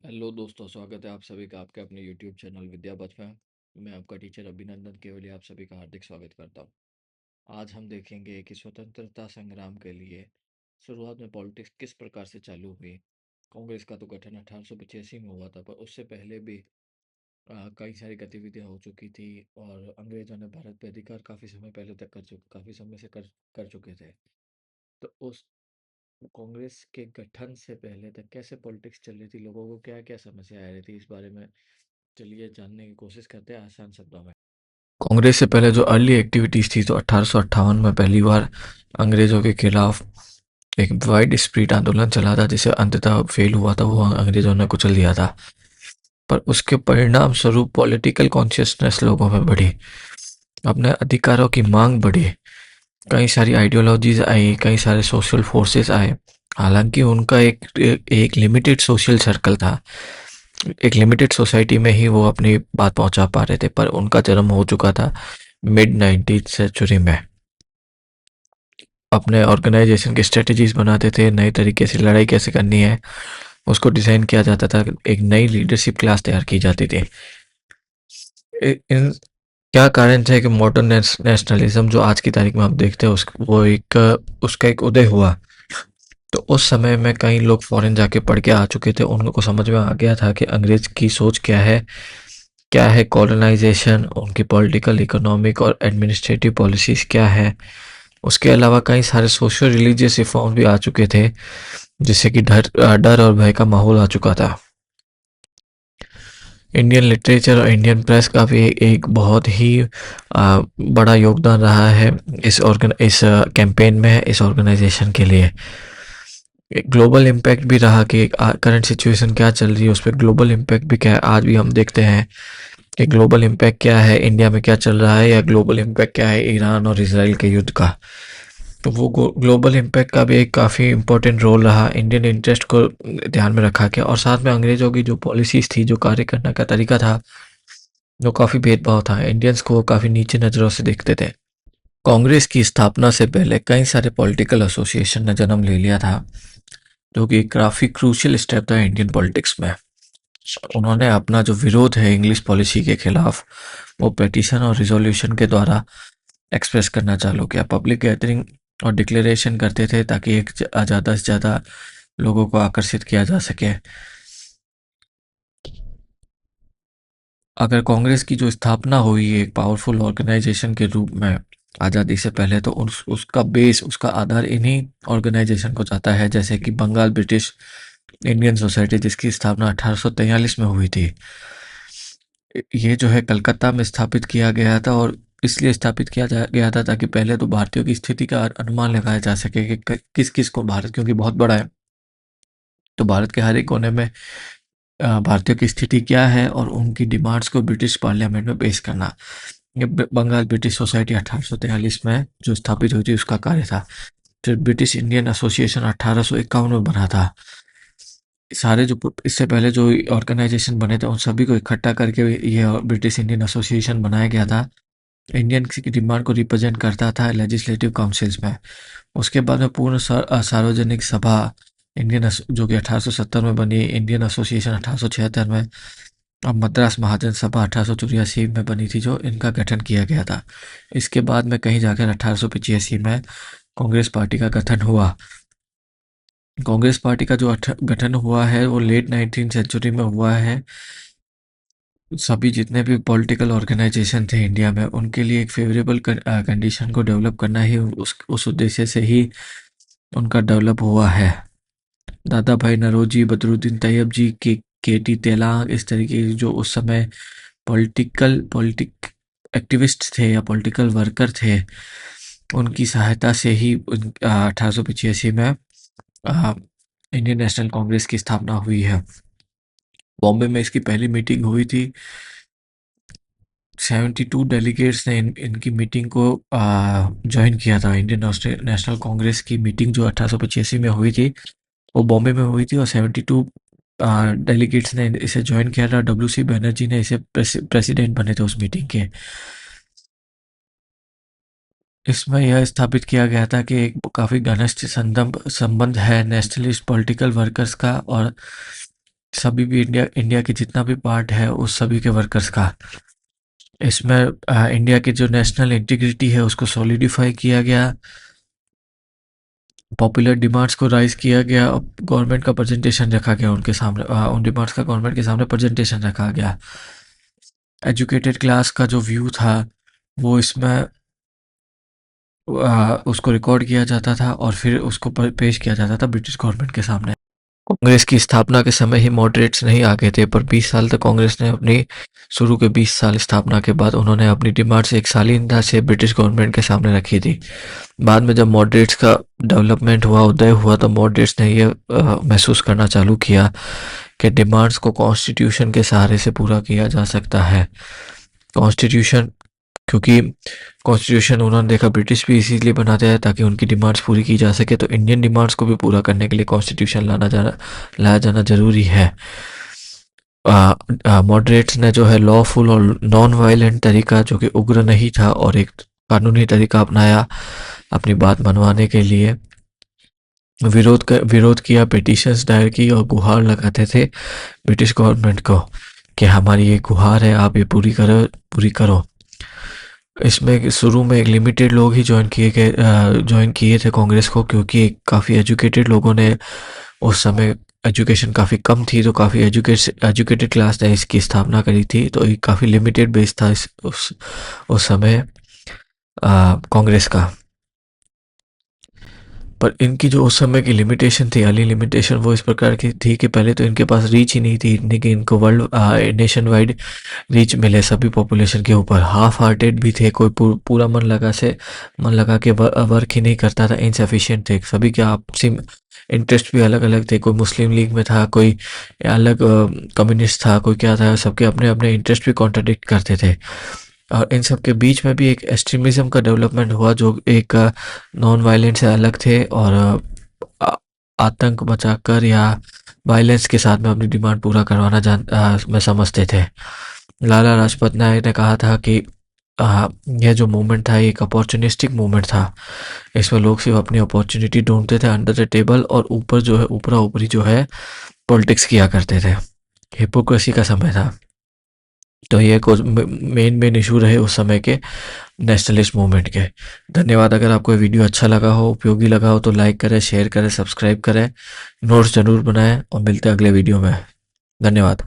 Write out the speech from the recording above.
Hello दोस्तों, स्वागत है आप सभी का आपके अपने यूट्यूब चैनल विद्या पथ में। मैं आपका टीचर अभिनंदन केवली आप सभी का हार्दिक स्वागत करता हूँ। आज हम देखेंगे कि स्वतंत्रता संग्राम के लिए शुरुआत में पॉलिटिक्स किस प्रकार से चालू हुई। कांग्रेस का तो गठन 1885 में हुआ था, पर उससे पहले भी कई सारी गतिविधियां हो चुकी थी और अंग्रेजों ने भारत पे अधिकार काफ़ी समय पहले तक काफ़ी समय से कर चुके थे। तो उस कांग्रेस के गठन से पहले तक कैसे पॉलिटिक्स चल रही थी, लोगों को क्या क्या समस्या आ रही थी, इस बारे में चलिए जानने की कोशिश करते हैं आसान शब्दों में। कांग्रेस से पहले जो अर्ली एक्टिविटीज थी, तो 1858 में पहली बार अंग्रेजों के खिलाफ एक वाइड स्प्रिट आंदोलन चला था, जिसे अंततः फेल हुआ था, वो अंग्रेजों ने कुचल दिया था। पर उसके परिणाम स्वरूप पॉलिटिकल कॉन्शियसनेस लोगों में बढ़ी, अपने अधिकारों की मांग बढ़ी, कई सारी आइडियोलॉजीज आई, कई सारे सोशल फोर्सेस आए। हालांकि उनका एक लिमिटेड सोशल सर्कल था, एक लिमिटेड सोसाइटी में ही वो अपनी बात पहुंचा पा रहे थे, पर उनका जन्म हो चुका था मिड 19th सेंचुरी में। अपने ऑर्गेनाइजेशन की स्ट्रेटजीज बनाते थे, नए तरीके से लड़ाई कैसे करनी है उसको डिज़ाइन किया जाता था, एक नई लीडरशिप क्लास तैयार की जाती थी। इन क्या कारण थे कि मॉडर्न नेशनलिज्म जो आज की तारीख में आप देखते हैं उसका एक उदय हुआ। तो उस समय में कई लोग फॉरेन जाके पढ़ के आ चुके थे, उनको समझ में आ गया था कि अंग्रेज की सोच क्या है कॉलोनाइजेशन, उनकी पॉलिटिकल, इकोनॉमिक और एडमिनिस्ट्रेटिव पॉलिसीज क्या है। उसके अलावा कई सारे सोशल रिलीजियस रिफॉर्म भी आ चुके थे, जिससे कि डर और भय का माहौल आ चुका था। इंडियन लिटरेचर और इंडियन प्रेस का भी एक बहुत ही बड़ा योगदान रहा है इस कैंपेन में, इस ऑर्गेनाइजेशन के लिए। एक ग्लोबल इम्पैक्ट भी रहा कि करंट सिचुएशन क्या चल रही है, उस पर ग्लोबल इम्पैक्ट भी क्या है, आज भी हम देखते हैं कि ग्लोबल इम्पैक्ट क्या है, इंडिया में क्या चल रहा है, या ग्लोबल इम्पैक्ट क्या है ईरान और इसराइल के युद्ध का। तो वो ग्लोबल इम्पैक्ट का भी एक काफ़ी इम्पोर्टेंट रोल रहा, इंडियन इंटरेस्ट को ध्यान में रखा के। और साथ में अंग्रेज़ों की जो पॉलिसीज़ थी, जो कार्य करने का तरीका था, जो काफ़ी भेदभाव था, इंडियंस को काफ़ी नीचे नज़रों से देखते थे। कांग्रेस की स्थापना से पहले कई सारे पॉलिटिकल एसोसिएशन ने जन्म ले लिया था, जो कि काफ़ी क्रूशियल स्टेप था इंडियन पॉलिटिक्स में। उन्होंने अपना जो विरोध है इंग्लिश पॉलिसी के खिलाफ, वो पिटीशन और रिजोल्यूशन के द्वारा एक्सप्रेस करना चालू किया। पब्लिक गैदरिंग और डिक्लेरेशन करते थे, ताकि एक ज़्यादा से ज़्यादा लोगों को आकर्षित किया जा सके। अगर कांग्रेस की जो स्थापना हुई है एक पावरफुल ऑर्गेनाइजेशन के रूप में आज़ादी से पहले, तो उसका बेस, उसका आधार इन्हीं ऑर्गेनाइजेशन को जाता है, जैसे कि बंगाल ब्रिटिश इंडियन सोसाइटी, जिसकी स्थापना 1843 में हुई थी। ये जो है कलकत्ता में स्थापित किया गया था, और इसलिए स्थापित गया था ताकि पहले तो भारतीयों की स्थिति का अनुमान लगाया जा सके कि किस किस को, भारत क्योंकि बहुत बड़ा है, तो भारत के हर एक कोने में भारतीयों की स्थिति क्या है, और उनकी डिमांड्स को ब्रिटिश पार्लियामेंट में पेश करना। ये बंगाल ब्रिटिश सोसाइटी 1843 में जो स्थापित हुई थी, उसका कार्य था। फिर ब्रिटिश इंडियन एसोसिएशन 1851 में बना था। सारे जो इससे पहले जो ऑर्गेनाइजेशन बने थे, उन सभी को इकट्ठा करके ये ब्रिटिश इंडियन एसोसिएशन बनाया गया था। इंडियन की डिमांड को रिप्रेजेंट करता था लेजिस्लेटिव काउंसिल्स में। उसके बाद में पूर्ण सार्वजनिक सभा जो कि 1870 में बनी, इंडियन एसोसिएशन 1876 में, और मद्रास महाजन सभा 1884 में बनी थी, जो इनका गठन किया गया था। इसके बाद में कहीं जाकर 1885 में कांग्रेस पार्टी का गठन हुआ। कांग्रेस पार्टी का जो गठन हुआ है, वो लेट 19th सेंचुरी में हुआ है। सभी जितने भी पॉलिटिकल ऑर्गेनाइजेशन थे इंडिया में, उनके लिए एक फेवरेबल कंडीशन को डेवलप करना ही उस उद्देश्य से ही उनका डेवलप हुआ है। दादा भाई नौरोजी, बदरुद्दीन तैयब जी, के टी तेलांग, इस तरीके की जो उस समय पॉलिटिक एक्टिविस्ट थे या पॉलिटिकल वर्कर थे, उनकी सहायता से ही 1885 में इंडियन नेशनल कांग्रेस की स्थापना हुई है। बॉम्बे में इसकी पहली मीटिंग हुई थी। 72 डेलीगेट्स ने इनकी मीटिंग को ज्वाइन किया था। इंडियन नेशनल कांग्रेस की मीटिंग जो 1885 में हुई थी, वो बॉम्बे में हुई थी, और 72 डेलीगेट्स ने इसे ज्वाइन किया था। डब्ल्यू सी बनर्जी ने इसे प्रेसिडेंट बने थे उस मीटिंग के। इसमें यह स्थापित किया गया था कि एक काफ़ी घनिष्ठ संबंध है नेशनलिस्ट पॉलिटिकल वर्कर्स का और सभी भी इंडिया की जितना भी पार्ट है उस सभी के वर्कर्स का। इसमें इंडिया की जो नेशनल इंटीग्रिटी है उसको सॉलिडिफाई किया गया, पॉपुलर डिमांड्स को राइज किया गया, गवर्नमेंट का प्रेजेंटेशन रखा गया उनके सामने, उन डिमांड्स का गवर्नमेंट के सामने प्रेजेंटेशन रखा गया। एजुकेटेड क्लास का जो व्यू था वो इसमें उसको रिकॉर्ड किया जाता था और फिर उसको पेश किया जाता था ब्रिटिश गवर्नमेंट के सामने। कांग्रेस की स्थापना के समय ही मॉडरेट्स नहीं आ गए थे, पर 20 साल तक कांग्रेस ने अपनी शुरू के 20 साल स्थापना के बाद उन्होंने अपनी डिमांड्स एक शालीनता से ब्रिटिश गवर्नमेंट के सामने रखी थी। बाद में जब मॉडरेट्स का डेवलपमेंट हुआ, उदय हुआ, तो मॉडरेट्स ने ये महसूस करना चालू किया कि डिमांड्स को कॉन्स्टिट्यूशन के सहारे से पूरा किया जा सकता है। कॉन्स्टिट्यूशन, क्योंकि कॉन्स्टिट्यूशन उन्होंने देखा ब्रिटिश भी इसीलिए बनाते हैं ताकि उनकी डिमांड्स पूरी की जा सके, तो इंडियन डिमांड्स को भी पूरा करने के लिए कॉन्स्टिट्यूशन लाया जाना जरूरी है। मॉडरेट्स ने जो है लॉफुल और नॉन वायलेंट तरीका, जो कि उग्र नहीं था, और एक कानूनी तरीका अपनाया अपनी बात मनवाने के लिए। विरोध किया, पिटीशंस दायर की और गुहार लगाते थे ब्रिटिश गवर्नमेंट को कि हमारी ये गुहार है, आप ये पूरी करो। इसमें शुरू में एक लिमिटेड लोग ही ज्वाइन किए थे कांग्रेस को, क्योंकि काफ़ी एजुकेटेड लोगों ने, उस समय एजुकेशन काफ़ी कम थी, तो काफ़ी एजुकेटेड क्लास ने इसकी स्थापना करी थी, तो एक काफ़ी लिमिटेड बेस था उस समय कांग्रेस का। पर इनकी जो उस समय की लिमिटेशन थी, अर्ली लिमिटेशन, वो इस प्रकार की थी कि पहले तो इनके पास रीच ही नहीं थी इतनी कि इनको वर्ल्ड नेशन वाइड रीच मिले सभी पॉपुलेशन के ऊपर। हाफ हार्टेड भी थे, कोई पूरा मन लगा के वर्क ही नहीं करता था, इनसफिशिएंट थे। सभी के आपसी इंटरेस्ट भी अलग अलग थे, कोई मुस्लिम लीग में था, कोई अलग कम्युनिस्ट था, कोई क्या था, सबके अपने अपने इंटरेस्ट भी कॉन्ट्राडिक्ट करते थे। और इन सब के बीच में भी एक एक्सट्रीमिज्म का डेवलपमेंट हुआ, जो एक नॉन वायलेंट से अलग थे और आतंक मचाकर या वायलेंस के साथ में अपनी डिमांड पूरा करवाना में समझते थे। लाला लाजपत राय ने कहा था कि यह जो मूवमेंट था, एक अपॉर्चुनिस्टिक मूवमेंट था। इसमें लोग सिर्फ अपनी अपॉर्चुनिटी ढूंढते थे अंडर द टेबल, और ऊपर जो है, ऊपरा ऊपरी जो है, पॉलिटिक्स किया करते थे। हिपोक्रेसी का समय था। तो ये कुछ मेन इशू रहे उस समय के नेशनलिस्ट मूवमेंट के। धन्यवाद। अगर आपको ये वीडियो अच्छा लगा हो, उपयोगी लगा हो, तो लाइक करें, शेयर करें, सब्सक्राइब करें, नोट्स जरूर बनाएं, और मिलते हैं अगले वीडियो में। धन्यवाद।